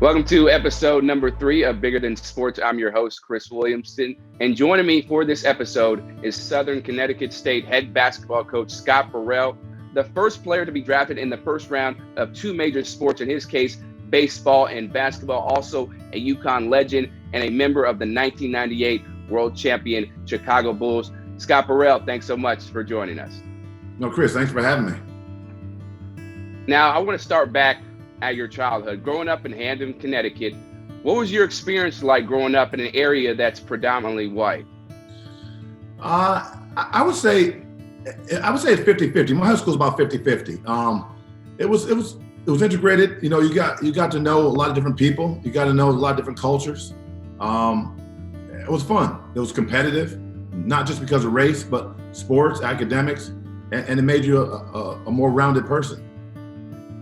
Welcome to episode number 3 of Bigger Than Sports. I'm your host, Chris Williamson. And joining me for this episode is Southern Connecticut State head basketball coach Scott Burrell, the first player to be drafted in the first round of 2 major sports, in his case, baseball and basketball, also a UConn legend and a member of the 1998 world champion Chicago Bulls. Scott Burrell, thanks so much for joining us. No, Chris, thanks for having me. Now, I want to start back at your childhood. Growing up in Hampton, Connecticut, what was your experience like growing up in an area that's predominantly white? I would say it's 50-50. My high school is about 50-50. It was integrated. You know, you got to know a lot of different people. You got to know a lot of different cultures. It was fun. It was competitive, not just because of race, but sports, academics, and it made you a more rounded person.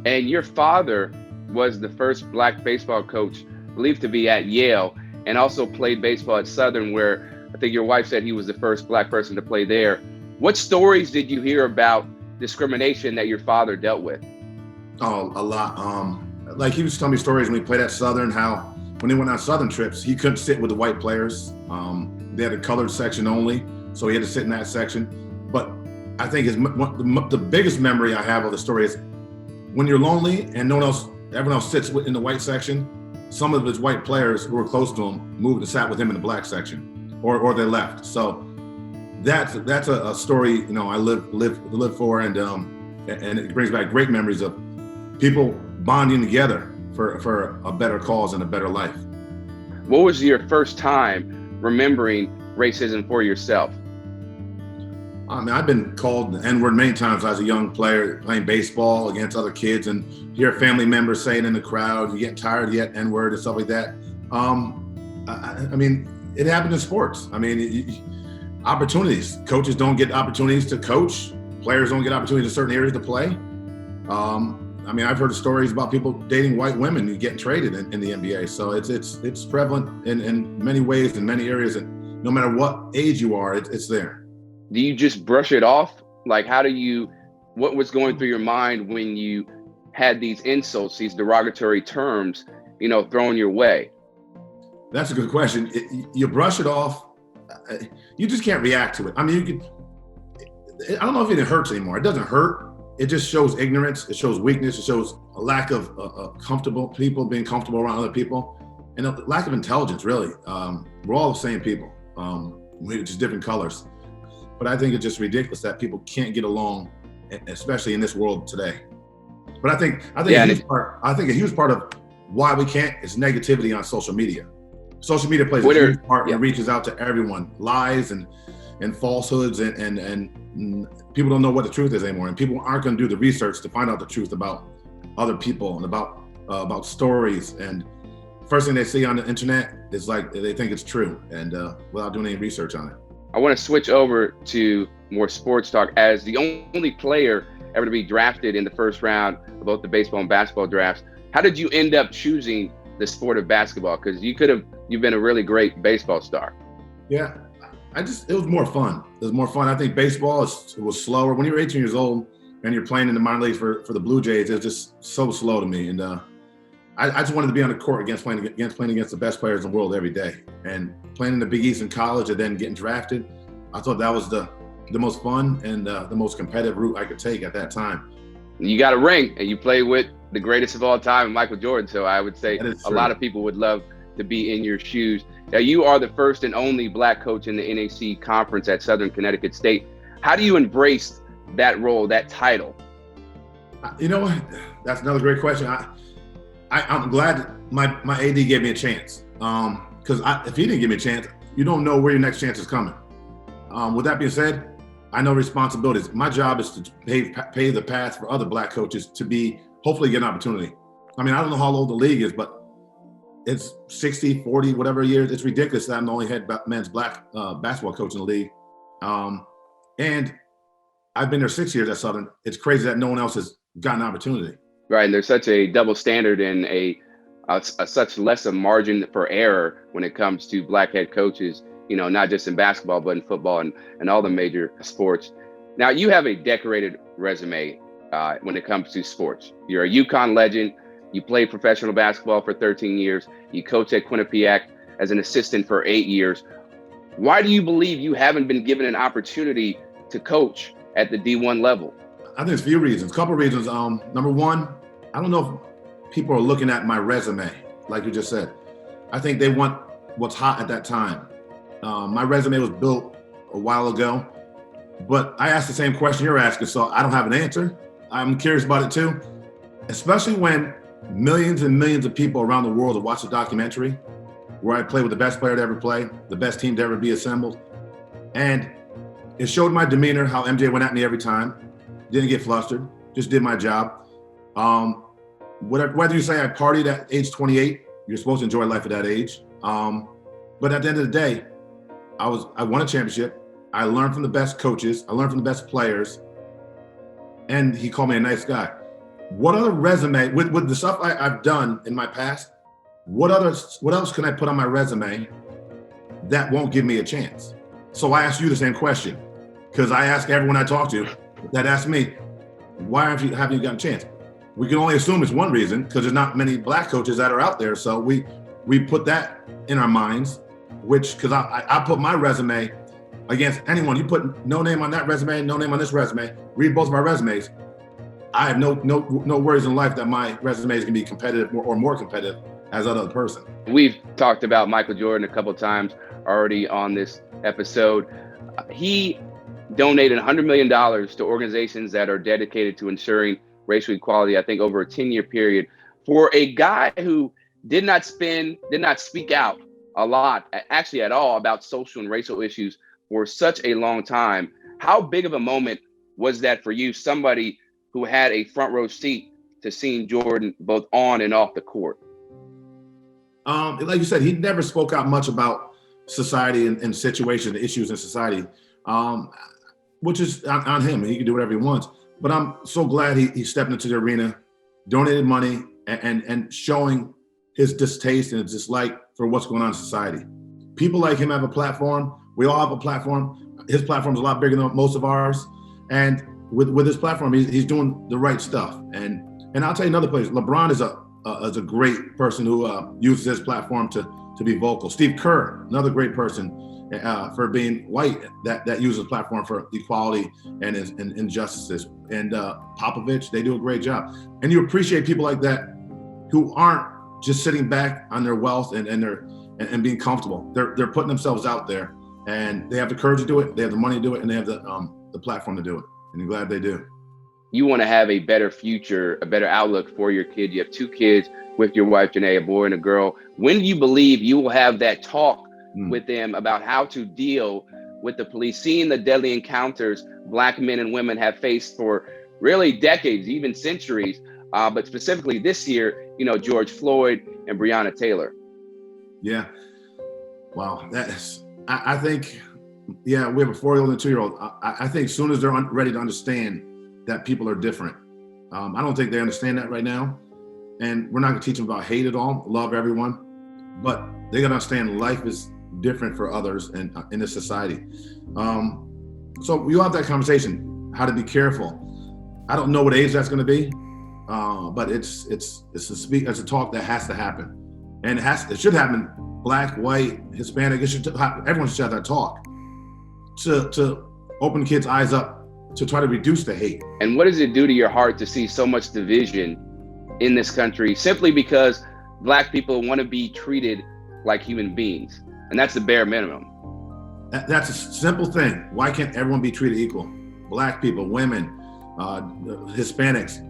And your father was the first black baseball coach believed to be at Yale, and also played baseball at Southern, where I think your wife said he was the first black person to play there. What stories did you hear about discrimination that your father dealt with? Oh, a lot. Like he was telling me stories when he played at Southern, how when they went on Southern trips, he couldn't sit with the white players. They had a colored section only, so he had to sit in that section. But I think the biggest memory I have of the story is when you're lonely and everyone else sits in the white section, some of his white players who were close to him moved and sat with him in the black section, or they left. So that's a story, you know, I live for, and it brings back great memories of people bonding together for a better cause and a better life. What was your first time remembering racism for yourself? I mean, I've been called the N-word many times as a young player playing baseball against other kids, and hear family members saying in the crowd, "You getting tired yet, N-word," and stuff like that. I mean, it happened in sports. I mean, opportunities. Coaches don't get opportunities to coach. Players don't get opportunities in certain areas to play. I mean, I've heard stories about people dating white women and getting traded in the NBA. So it's prevalent in many ways, in many areas, and no matter what age you are, it's there. Do you just brush it off? Like, what was going through your mind when you had these insults, these derogatory terms, you know, thrown your way? That's a good question. You brush it off. You just can't react to it. I mean, I don't know if it hurts anymore. It doesn't hurt. It just shows ignorance. It shows weakness. It shows a lack of comfortable people being comfortable around other people, and a lack of intelligence, really. We're all the same people. We're just different colors. But I think it's just ridiculous that people can't get along, especially in this world today. But I think a huge part of why we can't is negativity on social media. Social media plays Twitter, a huge part and reaches out to everyone. Lies and falsehoods and people don't know what the truth is anymore. And people aren't going to do the research to find out the truth about other people and about stories. And first thing they see on the internet is like they think it's true, and without doing any research on it. I want to switch over to more sports talk. As the only player ever to be drafted in the first round of both the baseball and basketball drafts, how did you end up choosing the sport of basketball? Because you've been a really great baseball star. Yeah, it was more fun. It was more fun. I think baseball was slower. When you're 18 years old and you're playing in the minor leagues for the Blue Jays, it was just so slow to me. And I just wanted to be on the court playing against the best players in the world every day. And playing in the Big East in college and then getting drafted, I thought that was the most fun and the most competitive route I could take at that time. You got a ring, and you play with the greatest of all time, Michael Jordan. So I would say a lot of people would love to be in your shoes. Now, you are the first and only black coach in the NAC conference at Southern Connecticut State. How do you embrace that role, that title? You know what? That's another great question. I'm glad my AD gave me a chance. Because if he didn't give me a chance, you don't know where your next chance is coming. With that being said, I know responsibilities. My job is to pave the path for other black coaches to hopefully get an opportunity. I mean, I don't know how old the league is, but it's 60, 40, whatever years. It's ridiculous that I'm the only head men's black basketball coach in the league. And I've been there 6 years at Southern. It's crazy that no one else has gotten an opportunity. Right, and there's such a double standard and such less a margin for error when it comes to black head coaches, you know, not just in basketball, but in football and all the major sports. Now, you have a decorated resume when it comes to sports. You're a UConn legend, You played professional basketball for 13 years. You coached at Quinnipiac as an assistant for 8 years. Why do you believe you haven't been given an opportunity to coach at the D1 level? I think it's a few reasons, a couple of reasons. Number one, I don't know if people are looking at my resume, like you just said. I think they want what's hot at that time. My resume was built a while ago, but I asked the same question you're asking, so I don't have an answer. I'm curious about it too, especially when millions and millions of people around the world have watched the documentary where I played with the best player to ever play, the best team to ever be assembled. And it showed my demeanor, how MJ went at me every time. Didn't get flustered, just did my job. Whether you say I partied at age 28, you're supposed to enjoy life at that age. But at the end of the day, I won a championship. I learned from the best coaches. I learned from the best players. And he called me a nice guy. What other resume, with the stuff I've done in my past, what else can I put on my resume that won't give me a chance? So I ask you the same question, because I ask everyone I talk to that asks me, why haven't you gotten a chance? We can only assume it's one reason, because there's not many black coaches that are out there. So we put that in our minds, because I put my resume against anyone. You put no name on that resume, no name on this resume, read both of our resumes. I have no worries in life that my resume is going to be competitive or more competitive as that other person. We've talked about Michael Jordan a couple of times already on this episode. He donated $100 million to organizations that are dedicated to ensuring racial equality, I think over a 10-year period. For a guy who did not speak out a lot, actually at all, about social and racial issues for such a long time, how big of a moment was that for you, somebody who had a front row seat to seeing Jordan both on and off the court? Like you said, he never spoke out much about society and situations, issues in society, which is on him. He can do whatever he wants. But I'm so glad he stepped into the arena, donated money, and showing his distaste and his dislike for what's going on in society. People like him have a platform. We all have a platform. His platform is a lot bigger than most of ours. And with his platform, he's doing the right stuff. And I'll tell you another place. LeBron is a great person who uses his platform to be vocal. Steve Kerr, another great person for being white that uses platform for equality and injustices. And Popovich, they do a great job. And you appreciate people like that who aren't just sitting back on their wealth and being comfortable. They're putting themselves out there, and they have the courage to do it. They have the money to do it, and they have the platform to do it. And I'm glad they do. You want to have a better future, a better outlook for your kid. You have 2 kids with your wife, Janae, a boy and a girl. When do you believe you will have that talk with them about how to deal with the police, seeing the deadly encounters Black men and women have faced for really decades, even centuries, but specifically this year, George Floyd and Breonna Taylor? Yeah. Wow. I think, we have a 4-year-old and a 2-year-old. I think as soon as they're ready to understand that people are different. I don't think they understand that right now. And we're not gonna teach them about hate at all, love everyone, but they gotta understand life is different for others and in this society. So we all have that conversation, how to be careful. I don't know what age that's gonna be, but it's a talk that has to happen. And it should happen, Black, white, Hispanic, everyone should have that talk to open kids' eyes up to try to reduce the hate. And what does it do to your heart to see so much division in this country simply because Black people want to be treated like human beings? And that's the bare minimum. That's a simple thing. Why can't everyone be treated equal? Black people, women, Hispanics,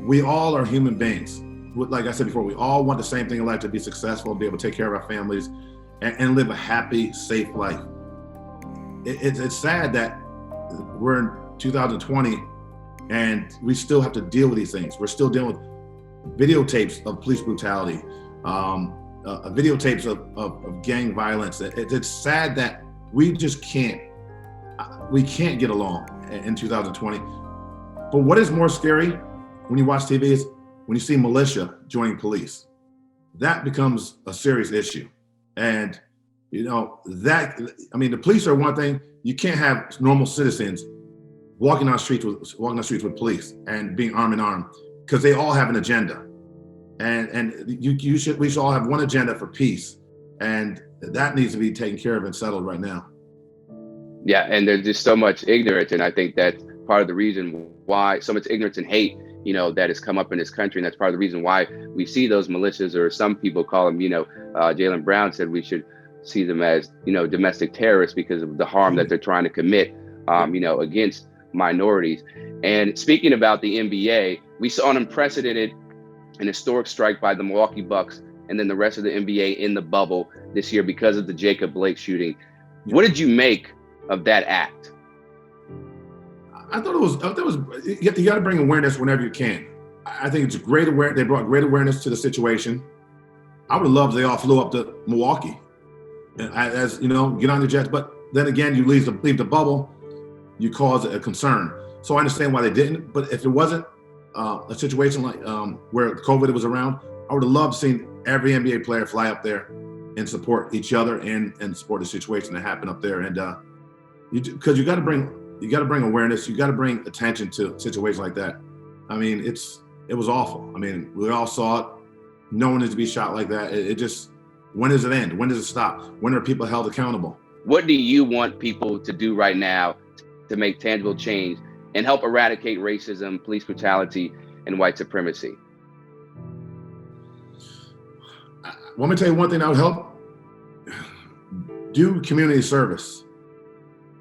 we all are human beings. Like I said before, we all want the same thing in life, to be successful, be able to take care of our families and live a happy, safe life. It's sad that we're in 2020 and we still have to deal with these things. We're still dealing with videotapes of police brutality, videotapes of gang violence. It's sad that we just can't get along in 2020. But what is more scary when you watch TV is when you see militia joining police. That becomes a serious issue. And the police are one thing. You can't have normal citizens walking on the streets with police and being arm in arm, because they all have an agenda. And we should all have one agenda for peace, and that needs to be taken care of and settled right now. Yeah, and there's just so much ignorance, and I think that's part of the reason why so much ignorance and hate, that has come up in this country, and that's part of the reason why we see those militias, or some people call them, Jaylen Brown said we should see them as, domestic terrorists because of the harm that they're trying to commit, against minorities. And speaking about the NBA, we saw an unprecedented and historic strike by the Milwaukee Bucks and then the rest of the NBA in the bubble this year because of the Jacob Blake shooting. What did you make of that act? I thought it was you got to bring awareness whenever you can. I think it's great awareness. They brought great awareness to the situation. I would have loved they all flew up to Milwaukee, as get on the Jets. But then again, you leave the bubble, you cause a concern. So I understand why they didn't. But if it wasn't a situation like where COVID was around, I would have loved seeing every NBA player fly up there and support each other and support the situation that happened up there. And because you got to bring awareness, you got to bring attention to situations like that. I mean, it was awful. I mean, we all saw it. No one needs to be shot like that. It just, when does it end? When does it stop? When are people held accountable? What do you want people to do right now to make tangible change and help eradicate racism, police brutality, and white supremacy? Let me tell you one thing that would help. Do community service.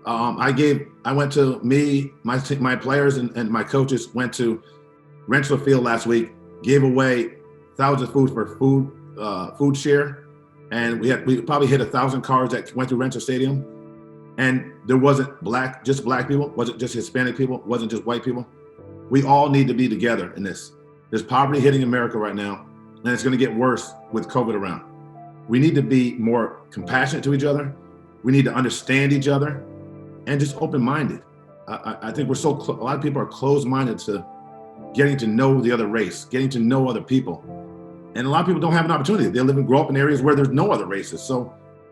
My players and my coaches went to Rensselaer Field last week, gave away thousands of food for food share. And we probably hit 1,000 cars that went through Rensselaer Stadium. And there wasn't just black people, wasn't just Hispanic people, wasn't just white people. We all need to be together in this. There's poverty hitting America right now, and it's going to get worse with COVID around. We need to be more compassionate to each other. We need to understand each other and just open-minded. I think a lot of people are closed-minded to getting to know the other race, getting to know other people. And a lot of people don't have an opportunity. They grow up in areas where there's no other races.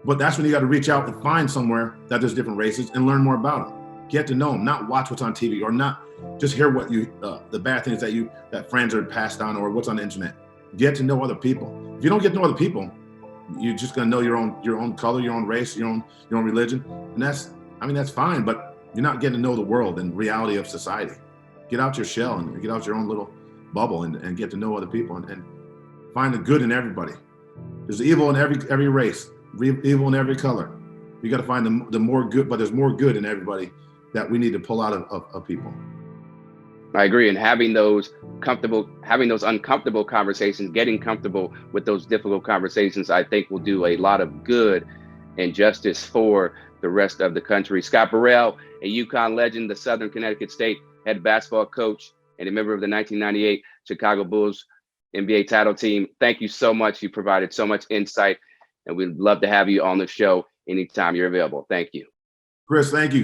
But that's when you got to reach out and find somewhere that there's different races and learn more about them. Get to know them, not watch what's on TV or not just hear what the bad things that friends are passed on or what's on the internet. Get to know other people. If you don't get to know other people, you're just gonna know your own color, your own race, your own religion, and that's fine. But you're not getting to know the world and reality of society. Get out your shell and get out your own little bubble and get to know other people and find the good in everybody. There's evil in every race, evil in every color. You got to find the more good, but there's more good in everybody that we need to pull out of people. I agree. And having those uncomfortable conversations, getting comfortable with those difficult conversations, I think will do a lot of good and justice for the rest of the country. Scott Burrell, a UConn legend, the Southern Connecticut State head basketball coach, and a member of the 1998 Chicago Bulls NBA title team. Thank you so much. You provided so much insight, and we'd love to have you on the show anytime you're available. Thank you. Chris, thank you.